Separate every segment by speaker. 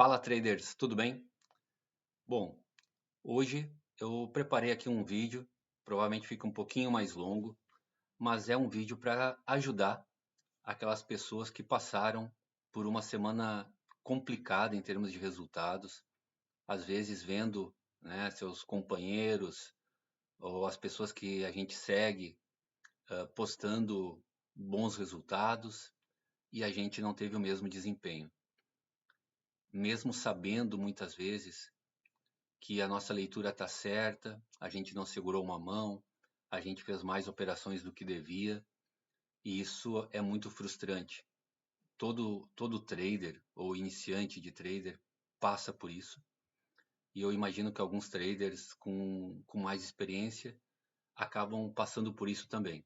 Speaker 1: Fala traders, tudo bem? Bom, hoje eu preparei aqui um vídeo, provavelmente fica um pouquinho mais longo, mas é um vídeo para ajudar aquelas pessoas que passaram por uma semana complicada em termos de resultados, às vezes vendo, né, seus companheiros ou as pessoas que a gente segue postando bons resultados e a gente não teve o mesmo desempenho, mesmo sabendo muitas vezes que a nossa leitura está certa, a gente não segurou uma mão, a gente fez mais operações do que devia, e isso é muito frustrante. Todo trader ou iniciante de trader passa por isso, e eu imagino que alguns traders com mais experiência acabam passando por isso também.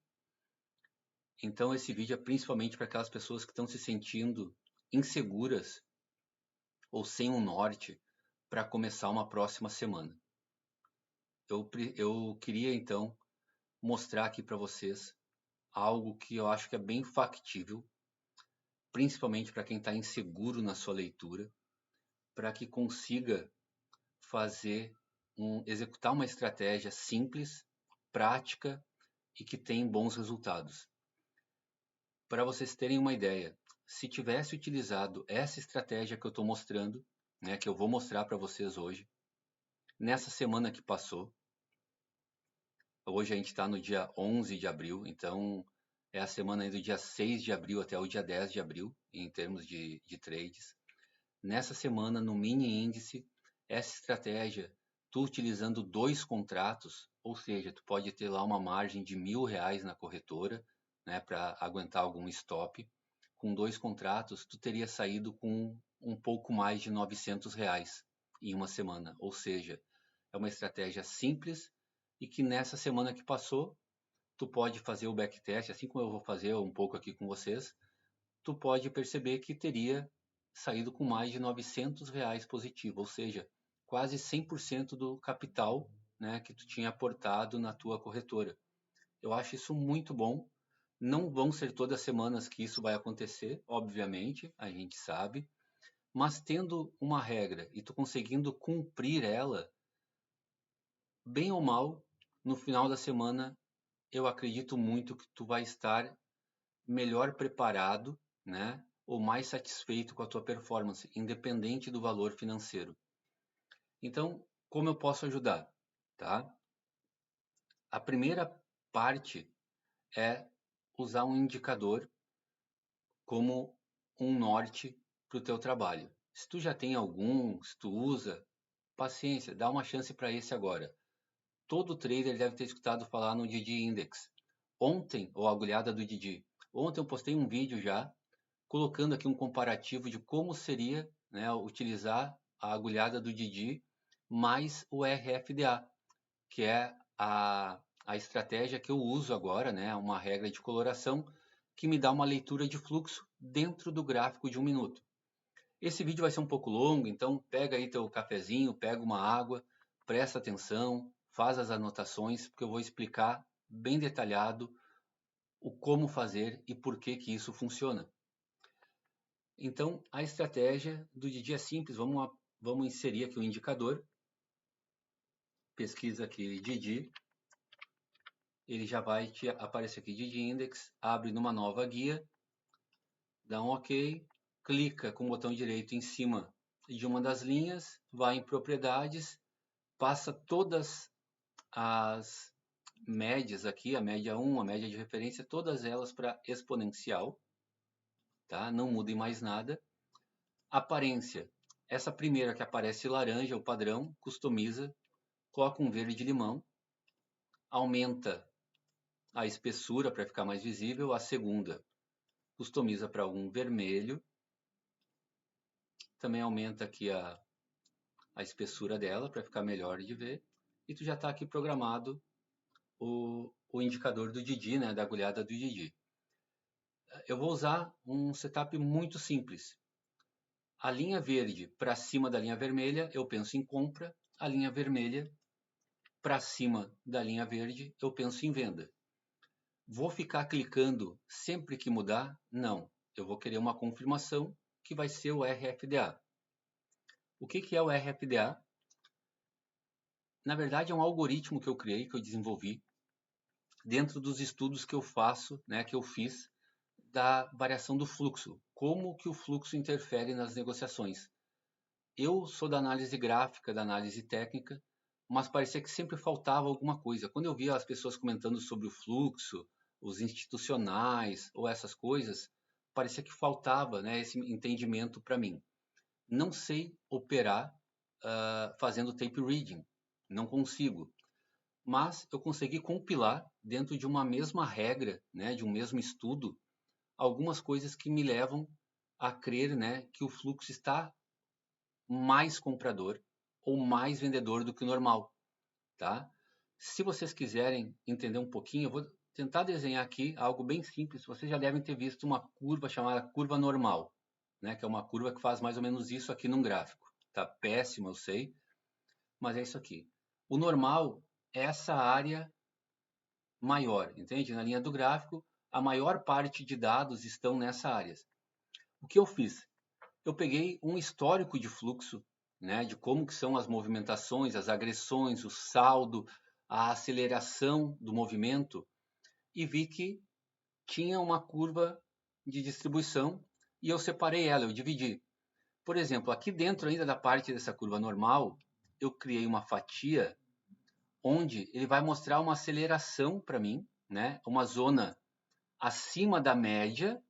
Speaker 1: Então esse vídeo é principalmente para aquelas pessoas que estão se sentindo inseguras ou sem um norte para começar uma próxima semana. Eu queria então mostrar aqui para vocês algo que eu acho que é bem factível, principalmente para quem está inseguro na sua leitura, para que consiga executar uma estratégia simples, prática e que tem bons resultados. Para vocês terem uma ideia, se tivesse utilizado essa estratégia que eu estou mostrando, né, que eu vou mostrar para vocês hoje, nessa semana que passou, hoje a gente está no dia 11 de abril, então é a semana do dia 6 de abril até o dia 10 de abril, em termos de trades. Nessa semana, no mini índice, essa estratégia, tu utilizando dois contratos, ou seja, tu pode ter lá uma margem de R$ 1.000 na corretora, né, para aguentar algum stop. Com dois contratos, tu teria saído com um pouco mais de R$ 900 em uma semana. Ou seja, é uma estratégia simples e que nessa semana que passou, tu pode fazer o backtest, assim como eu vou fazer um pouco aqui com vocês, tu pode perceber que teria saído com mais de R$ 900 positivo, ou seja, quase 100% do capital, né, que tu tinha aportado na tua corretora. Eu acho isso muito bom. Não vão ser todas as semanas que isso vai acontecer, obviamente, a gente sabe, mas tendo uma regra e tu conseguindo cumprir ela, bem ou mal, no final da semana, eu acredito muito que tu vai estar melhor preparado, né, ou mais satisfeito com a tua performance, independente do valor financeiro. Então, como eu posso ajudar, tá? A primeira parte é usar um indicador como um norte para o teu trabalho. Se tu já tem algum, se tu usa, paciência, dá uma chance para esse agora. Todo trader deve ter escutado falar no Didi Index. Ontem, ou a agulhada do Didi. Ontem eu postei um vídeo já colocando aqui um comparativo de como seria, né, utilizar a agulhada do Didi mais o RFDA, que é a estratégia que eu uso agora, né, uma regra de coloração que me dá uma leitura de fluxo dentro do gráfico de 1 minuto. Esse vídeo vai ser um pouco longo, então pega aí teu cafezinho, pega uma água, presta atenção, faz as anotações, porque eu vou explicar bem detalhado o como fazer e por que que isso funciona. Então, a estratégia do Didi é simples. Vamos inserir aqui o indicador. Pesquisa aqui Didi. Ele já vai te aparecer aqui Didi Index. Abre numa nova guia. Dá um OK. Clica com o botão direito em cima de uma das linhas. Vai em propriedades. Passa todas as médias aqui. A média 1, a média de referência. Todas elas para exponencial. Tá? Não mude mais nada. Aparência. Essa primeira que aparece laranja, o padrão, customiza, coloca um verde limão, aumenta a espessura para ficar mais visível. A segunda, customiza para um vermelho, também aumenta aqui a espessura dela para ficar melhor de ver. E tu já está aqui programado o indicador do Didi, né, da agulhada do Didi. Eu vou usar um setup muito simples. A linha verde para cima da linha vermelha, eu penso em compra. A linha vermelha para cima da linha verde, eu penso em venda. Vou ficar clicando sempre que mudar? Não. Eu vou querer uma confirmação que vai ser o RFDA. O que é o RFDA? Na verdade, é um algoritmo que eu criei, que eu desenvolvi, dentro dos estudos que eu faço, né, que eu fiz, da variação do fluxo. Como que o fluxo interfere nas negociações. Eu sou da análise gráfica, da análise técnica, mas parecia que sempre faltava alguma coisa. Quando eu via as pessoas comentando sobre o fluxo, os institucionais ou essas coisas, parecia que faltava, né, esse entendimento para mim. Não sei operar fazendo tape reading, não consigo. Mas eu consegui compilar dentro de uma mesma regra, né, de um mesmo estudo, algumas coisas que me levam a crer, né, que o fluxo está mais comprador ou mais vendedor do que o normal, tá? Se vocês quiserem entender um pouquinho, eu vou tentar desenhar aqui algo bem simples. Vocês já devem ter visto uma curva chamada curva normal, né? Que é uma curva que faz mais ou menos isso aqui num gráfico. Tá péssimo, eu sei, mas é isso aqui. O normal é essa área maior, entende? Na linha do gráfico, a maior parte de dados estão nessa área. O que eu fiz? Eu peguei um histórico de fluxo, né, de como que são as movimentações, as agressões, o saldo, a aceleração do movimento e vi que tinha uma curva de distribuição e eu separei ela, eu dividi. Por exemplo, aqui dentro ainda da parte dessa curva normal, eu criei uma fatia onde ele vai mostrar uma aceleração para mim, né, uma zona acima da média.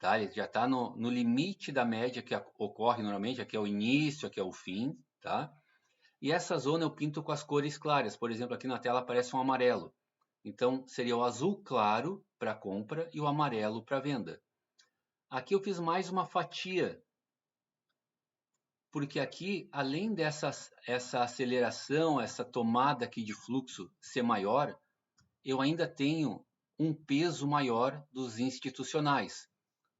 Speaker 1: Tá? Ele já está no limite da média que ocorre normalmente, aqui é o início, aqui é o fim, tá? E essa zona eu pinto com as cores claras, por exemplo, aqui na tela aparece um amarelo. Então, seria o azul claro para compra e o amarelo para venda. Aqui eu fiz mais uma fatia, porque aqui, além essa aceleração, essa tomada aqui de fluxo ser maior, eu ainda tenho um peso maior dos institucionais.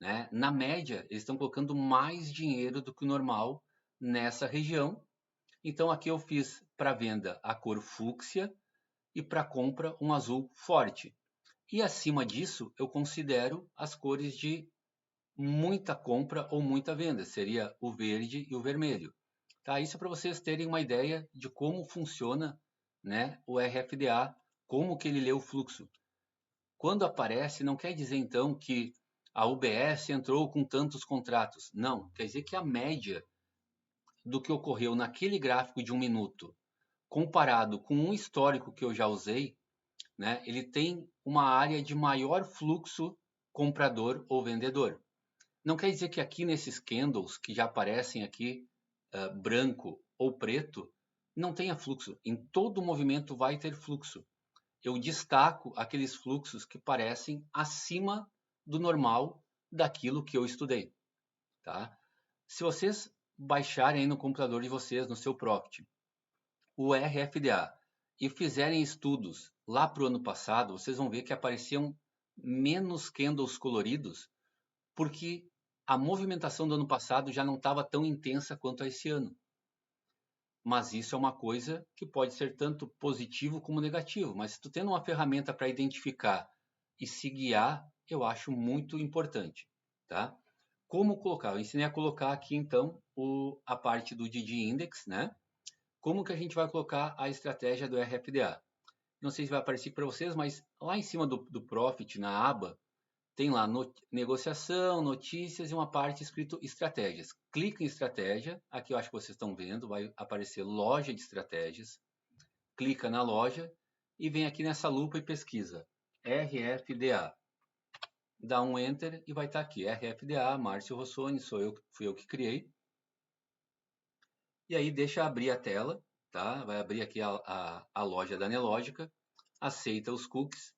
Speaker 1: Né? Na média, eles estão colocando mais dinheiro do que o normal nessa região. Então aqui eu fiz para venda a cor fúcsia e para compra um azul forte. E acima disso, eu considero as cores de muita compra ou muita venda, seria o verde e o vermelho. Tá? Isso é para vocês terem uma ideia de como funciona, né, o RFDA, como que ele lê o fluxo. Quando aparece, não quer dizer então que a UBS entrou com tantos contratos. Não, quer dizer que a média do que ocorreu naquele gráfico de 1 minuto, comparado com um histórico que eu já usei, né, ele tem uma área de maior fluxo comprador ou vendedor. Não quer dizer que aqui nesses candles que já aparecem aqui, branco ou preto, não tenha fluxo. Em todo movimento vai ter fluxo. Eu destaco aqueles fluxos que parecem acima do normal daquilo que eu estudei, tá? Se vocês baixarem aí no computador de vocês, no seu Profit, o RFDA e fizerem estudos lá para o ano passado, vocês vão ver que apareciam menos candles coloridos, porque a movimentação do ano passado já não estava tão intensa quanto a esse ano. Mas isso é uma coisa que pode ser tanto positivo como negativo. Mas se tu tendo uma ferramenta para identificar e se guiar, eu acho muito importante, tá? Como colocar? Eu ensinei a colocar aqui então a parte do DD Index, né? Como que a gente vai colocar a estratégia do RFDA? Não sei se vai aparecer para vocês, mas lá em cima do Profit, na aba, tem lá negociação, notícias e uma parte escrito estratégias. Clica em estratégia, aqui eu acho que vocês estão vendo, vai aparecer loja de estratégias. Clica na loja e vem aqui nessa lupa e pesquisa RFDA. Dá um enter e vai estar aqui RFDA, Márcio Rossoni, fui eu que criei. E aí deixa abrir a tela, tá? Vai abrir aqui a loja da Nelogica, aceita os cookies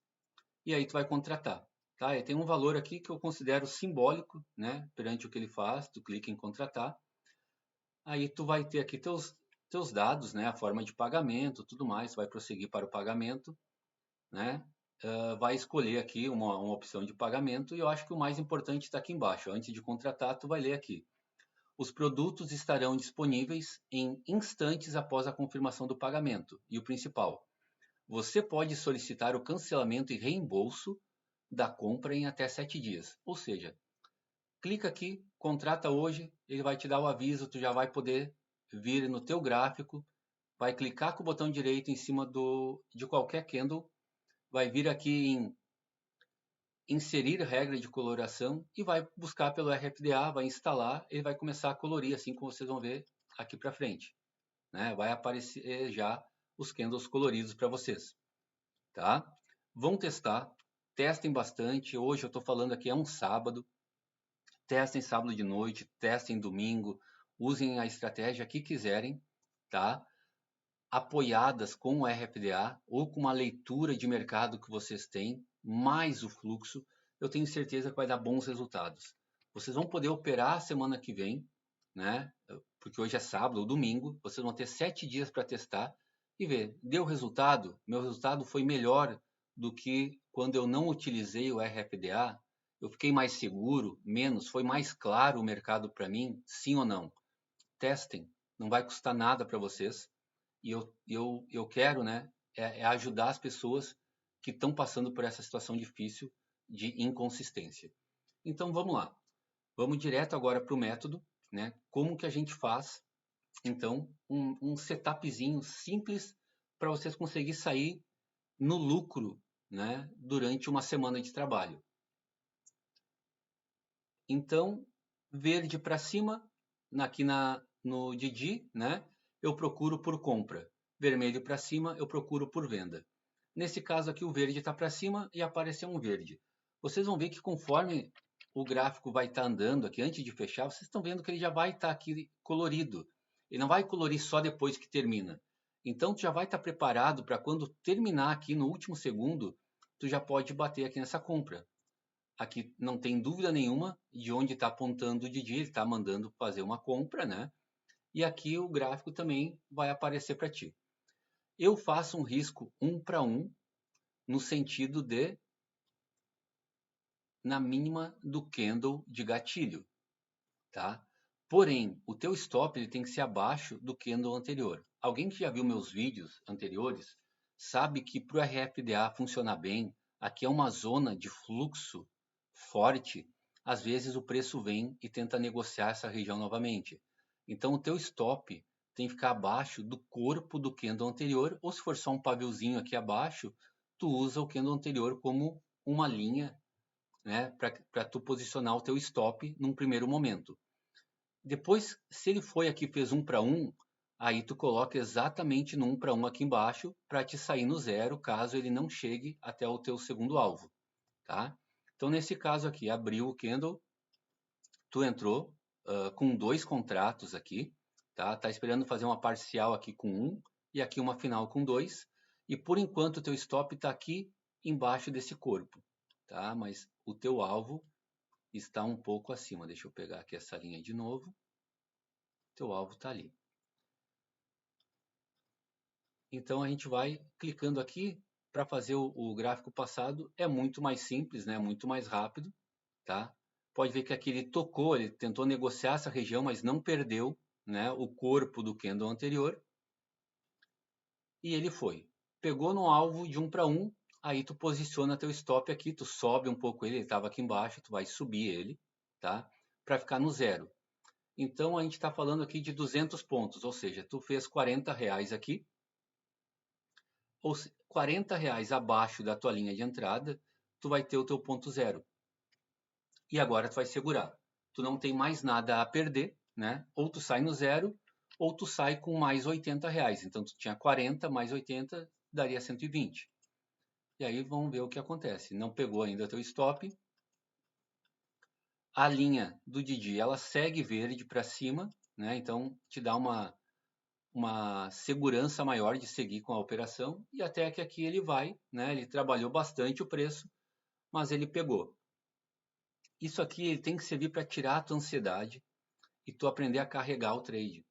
Speaker 1: e aí tu vai contratar. Tá? E tem um valor aqui que eu considero simbólico, né, perante o que ele faz, tu clica em contratar, aí tu vai ter aqui teus dados, né, a forma de pagamento, tudo mais, vai prosseguir para o pagamento, né, vai escolher aqui uma opção de pagamento e eu acho que o mais importante está aqui embaixo, antes de contratar, tu vai ler aqui. Os produtos estarão disponíveis em instantes após a confirmação do pagamento. E o principal, você pode solicitar o cancelamento e reembolso da compra em até 7 dias. Ou seja, clica aqui, contrata hoje, ele vai te dar o aviso, tu já vai poder vir no teu gráfico, vai clicar com o botão direito em cima de qualquer candle, vai vir aqui em inserir regra de coloração e vai buscar pelo RFDA, vai instalar, ele vai começar a colorir, assim como vocês vão ver aqui para frente, né? Vai aparecer já os candles coloridos para vocês, tá? Vão testar, testem bastante. Hoje eu estou falando aqui é um sábado, testem sábado de noite, testem domingo, usem a estratégia que quiserem, tá? Apoiadas com o RFDA ou com uma leitura de mercado que vocês têm, mais o fluxo, eu tenho certeza que vai dar bons resultados. Vocês vão poder operar semana que vem, né? Porque hoje é sábado ou domingo, vocês vão ter 7 dias para testar e ver, deu resultado? Meu resultado foi melhor do que quando eu não utilizei o RFDA? Eu fiquei mais seguro, menos, foi mais claro o mercado para mim, sim ou não? Testem, não vai custar nada para vocês. E eu quero, né, ajudar as pessoas que estão passando por essa situação difícil de inconsistência. Então vamos lá, vamos direto agora para o método, né? Como que a gente faz, então, um setupzinho simples para vocês conseguirem sair no lucro, né, durante uma semana de trabalho. Então, verde para cima, aqui no Didi, né, eu procuro por compra. Vermelho para cima, eu procuro por venda. Nesse caso aqui, o verde está para cima e apareceu um verde. Vocês vão ver que conforme o gráfico vai estar andando aqui, antes de fechar, vocês estão vendo que ele já vai estar aqui colorido. Ele não vai colorir só depois que termina. Então, tu já vai estar preparado para quando terminar aqui no último segundo, tu já pode bater aqui nessa compra. Aqui não tem dúvida nenhuma de onde está apontando o Didi, ele está mandando fazer uma compra, né? E aqui o gráfico também vai aparecer para ti. Eu faço um risco 1 para 1, no sentido de na mínima do candle de gatilho, tá? Porém, o teu stop ele tem que ser abaixo do candle anterior. Alguém que já viu meus vídeos anteriores sabe que para o RFDA funcionar bem, aqui é uma zona de fluxo forte, às vezes o preço vem e tenta negociar essa região novamente. Então o teu stop tem que ficar abaixo do corpo do candle anterior, ou se for só um paviozinho aqui abaixo, tu usa o candle anterior como uma linha, né, para tu posicionar o teu stop num primeiro momento. Depois, se ele foi aqui fez 1 para 1, aí tu coloca exatamente no 1 para 1 aqui embaixo para te sair no zero, caso ele não chegue até o teu segundo alvo, tá? Então nesse caso aqui, abriu o candle, tu entrou com 2 contratos aqui, tá? Tá esperando fazer uma parcial aqui com 1 e aqui uma final com 2, e por enquanto o teu stop está aqui embaixo desse corpo, tá? Mas o teu alvo está um pouco acima. Deixa eu pegar aqui essa linha de novo. Teu alvo está ali. Então a gente vai clicando aqui para fazer o gráfico passado. É muito mais simples, né? Muito mais rápido, tá? Pode ver que aqui ele tocou, ele tentou negociar essa região, mas não perdeu, né, o corpo do candle anterior. E ele foi. Pegou no alvo de 1 para 1, aí tu posiciona teu stop aqui, tu sobe um pouco ele estava aqui embaixo, tu vai subir ele, tá? Para ficar no zero. Então a gente está falando aqui de 200 pontos, ou seja, tu fez R$40 aqui, ou R$40 abaixo da tua linha de entrada, tu vai ter o teu ponto zero. E agora tu vai segurar. Tu não tem mais nada a perder, né? Ou tu sai no zero, ou tu sai com mais R$80. Então tu tinha 40 mais 80, daria 120. E aí vamos ver o que acontece. Não pegou ainda teu stop. A linha do Didi, ela segue verde para cima, né? Então te dá uma segurança maior de seguir com a operação, e até que aqui ele vai, né? Ele trabalhou bastante o preço, mas ele pegou. Isso aqui ele tem que servir para tirar a tua ansiedade e tu aprender a carregar o trade.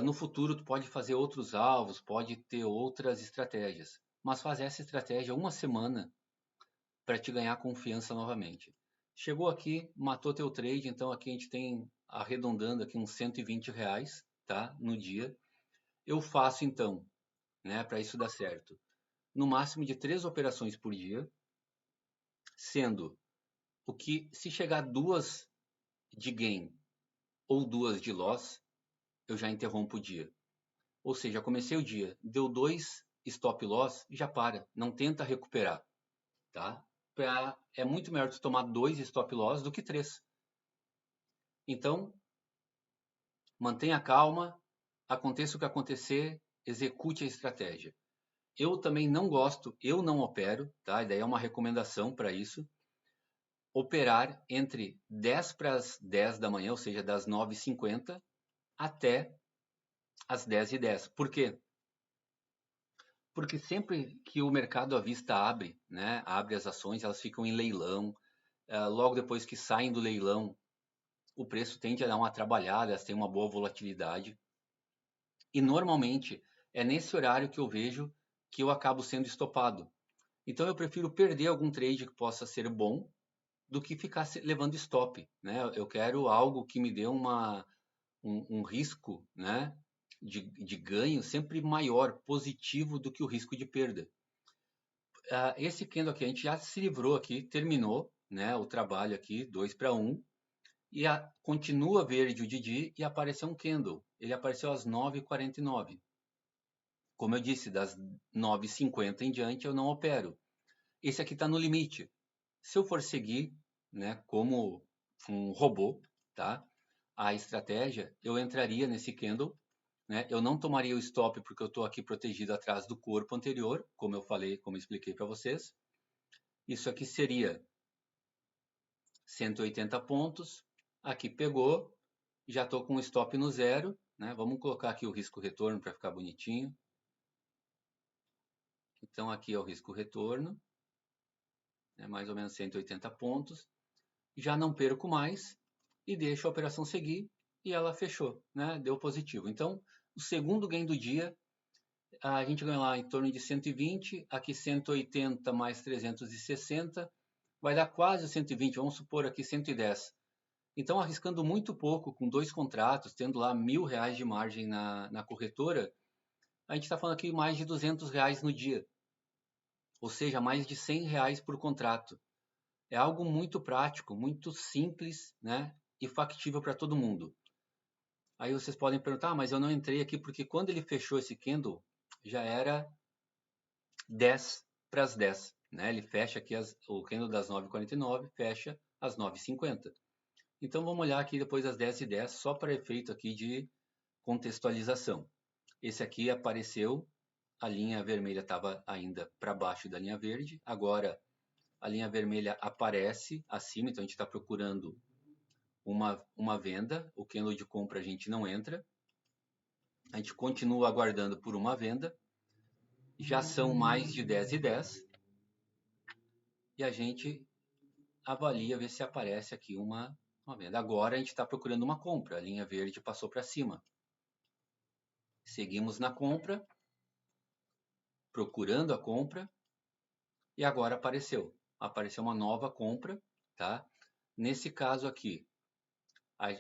Speaker 1: No futuro tu pode fazer outros alvos, pode ter outras estratégias, mas faz essa estratégia uma semana para te ganhar confiança novamente. Chegou aqui, matou teu trade, então aqui a gente tem arredondando aqui uns R$120, tá? No dia. Eu faço então, né, para isso dar certo, no máximo de 3 operações por dia, sendo o que se chegar 2 de gain ou 2 de loss, eu já interrompo o dia. Ou seja, comecei o dia, deu 2 stop loss, já para, não tenta recuperar, tá? É muito melhor tu tomar 2 stop loss do que 3. Então, mantenha calma, aconteça o que acontecer, execute a estratégia. Eu também não gosto, eu não opero, tá? E daí é uma recomendação para isso. Operar entre 10 para as 10 da manhã, ou seja, das 9h50 até as 10h10. Por quê? Porque sempre que o mercado à vista abre, né, abre as ações, elas ficam em leilão. Logo depois que saem do leilão, o preço tende a dar uma trabalhada, elas têm uma boa volatilidade. E normalmente é nesse horário que eu vejo que eu acabo sendo estopado. Então eu prefiro perder algum trade que possa ser bom do que ficar levando stop, né? Eu quero algo que me dê um risco, né, de ganho sempre maior, positivo do que o risco de perda. Esse candle aqui, a gente já se livrou aqui, terminou, né, o trabalho aqui, 2 para 1, e continua verde o Didi e apareceu um candle. Ele apareceu às 9h49. Como eu disse, das 9h50 em diante eu não opero. Esse aqui está no limite. Se eu for seguir, né, como um robô, tá, a estratégia, eu entraria nesse candle, né, eu não tomaria o stop porque eu estou aqui protegido atrás do corpo anterior, como eu falei, como eu expliquei para vocês. Isso aqui seria 180 pontos, aqui pegou, já estou com o stop no zero, né? Vamos colocar aqui o risco retorno para ficar bonitinho. Então aqui é o risco retorno, né? Mais ou menos 180 pontos. Já não perco mais e deixo a operação seguir e ela fechou, né? Deu positivo. Então o segundo gain do dia, a gente ganha lá em torno de 120, aqui 180 mais 360, vai dar quase 120, vamos supor aqui 110. Então, arriscando muito pouco, com 2 contratos, tendo lá R$ 1.000 de margem na corretora, a gente está falando aqui mais de R$ 200 no dia. Ou seja, mais de R$ 100 por contrato. É algo muito prático, muito simples, né? E factível para todo mundo. Aí vocês podem perguntar, mas eu não entrei aqui porque quando ele fechou esse candle, já era 10 para as 10. Né? Ele fecha aqui o candle das 9h49, fecha às 9h50. Então vamos olhar aqui depois das 10h10, só para efeito aqui de contextualização. Esse aqui apareceu, a linha vermelha estava ainda para baixo da linha verde, agora a linha vermelha aparece acima, então a gente está procurando uma venda, o candle de compra a gente não entra, a gente continua aguardando por uma venda, já são mais de 10h10, e a gente avalia, ver se aparece aqui uma venda. Agora a gente está procurando uma compra, a linha verde passou para cima. Seguimos na compra, procurando a compra, e agora apareceu uma nova compra, tá? Nesse caso aqui,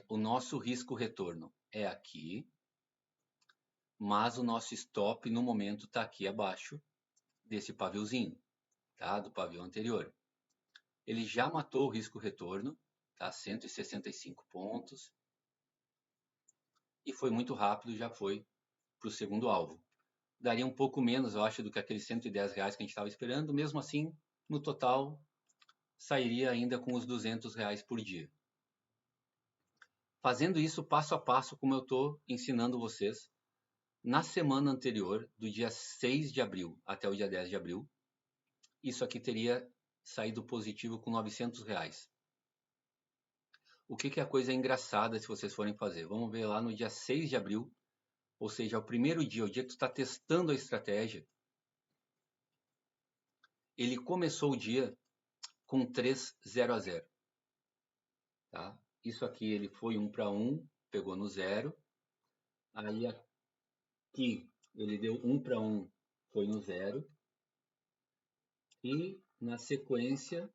Speaker 1: o nosso risco retorno é aqui, mas o nosso stop no momento está aqui abaixo desse paviozinho, tá? Do pavio anterior. Ele já matou o risco retorno, tá? 165 pontos, e foi muito rápido, já foi para o segundo alvo. Daria um pouco menos, eu acho, do que aqueles R$ 110 que a gente estava esperando, mesmo assim, no total, sairia ainda com os R$ 200 por dia. Fazendo isso passo a passo, como eu estou ensinando vocês, na semana anterior, do dia 6 de abril até o dia 10 de abril, isso aqui teria saído positivo com R$ 900. O que é a coisa engraçada se vocês forem fazer? Vamos ver lá no dia 6 de abril, ou seja, o primeiro dia, o dia que tu está testando a estratégia, ele começou o dia com 3,0 a 0. Tá? Isso aqui ele foi 1 para 1, pegou no 0. Aí aqui ele deu 1 para 1, foi no 0. E na sequência,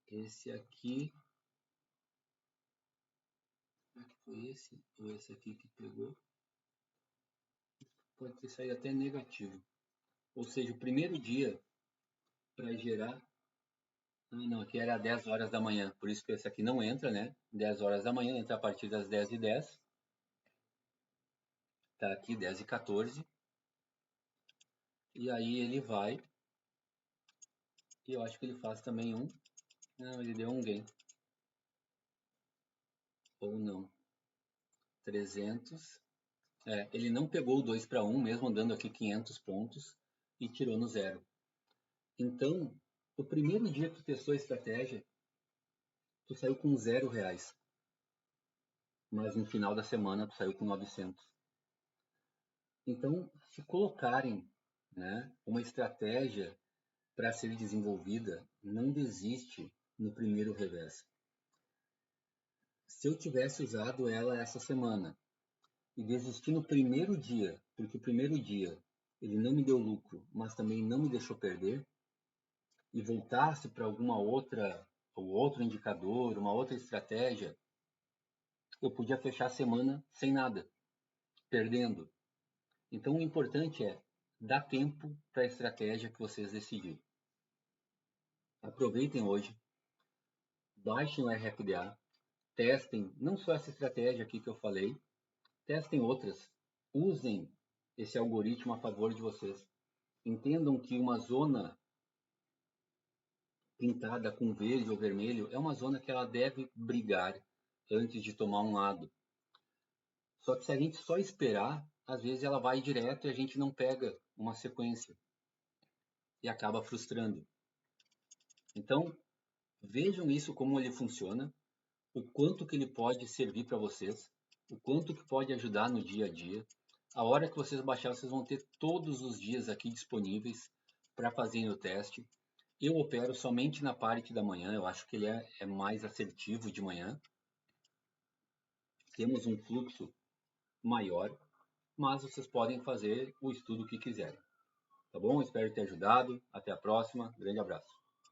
Speaker 1: esse aqui, será que foi esse? Ou esse aqui que pegou? Pode ter saído até negativo. Ou seja, o primeiro dia para gerar Não, aqui era 10 horas da manhã, por isso que esse aqui não entra, né? 10 horas da manhã, entra a partir das 10h10. Tá aqui 10h14. E aí ele vai, e eu acho que ele faz também um. Não, ele deu um gain. Ou não. 300. Ele não pegou o 2 para 1, mesmo andando aqui 500 pontos, e tirou no zero. Então, o primeiro dia que tu testou a estratégia, tu saiu com R$0. Mas no final da semana tu saiu com 900. Então, se colocarem, né, uma estratégia para ser desenvolvida, não desiste no primeiro revés. Se eu tivesse usado ela essa semana e desistir no primeiro dia, porque o primeiro dia ele não me deu lucro, mas também não me deixou perder, e voltasse para alguma outra, ou outro indicador, uma outra estratégia, eu podia fechar a semana sem nada, perdendo. Então o importante é dar tempo para a estratégia que vocês decidirem. Aproveitem hoje, baixem o RFDA, testem não só essa estratégia aqui que eu falei, testem outras, usem esse algoritmo a favor de vocês. Entendam que uma zona pintada com verde ou vermelho é uma zona que ela deve brigar antes de tomar um lado. Só que se a gente só esperar, às vezes ela vai direto e a gente não pega uma sequência e acaba frustrando. Então, vejam isso como ele funciona, o quanto que ele pode servir para vocês, o quanto que pode ajudar no dia a dia. A hora que vocês baixarem, vocês vão ter todos os dias aqui disponíveis para fazerem o teste. Eu opero somente na parte da manhã, eu acho que ele é mais assertivo de manhã. Temos um fluxo maior, mas vocês podem fazer o estudo que quiserem. Tá bom? Espero ter ajudado. Até a próxima. Grande abraço.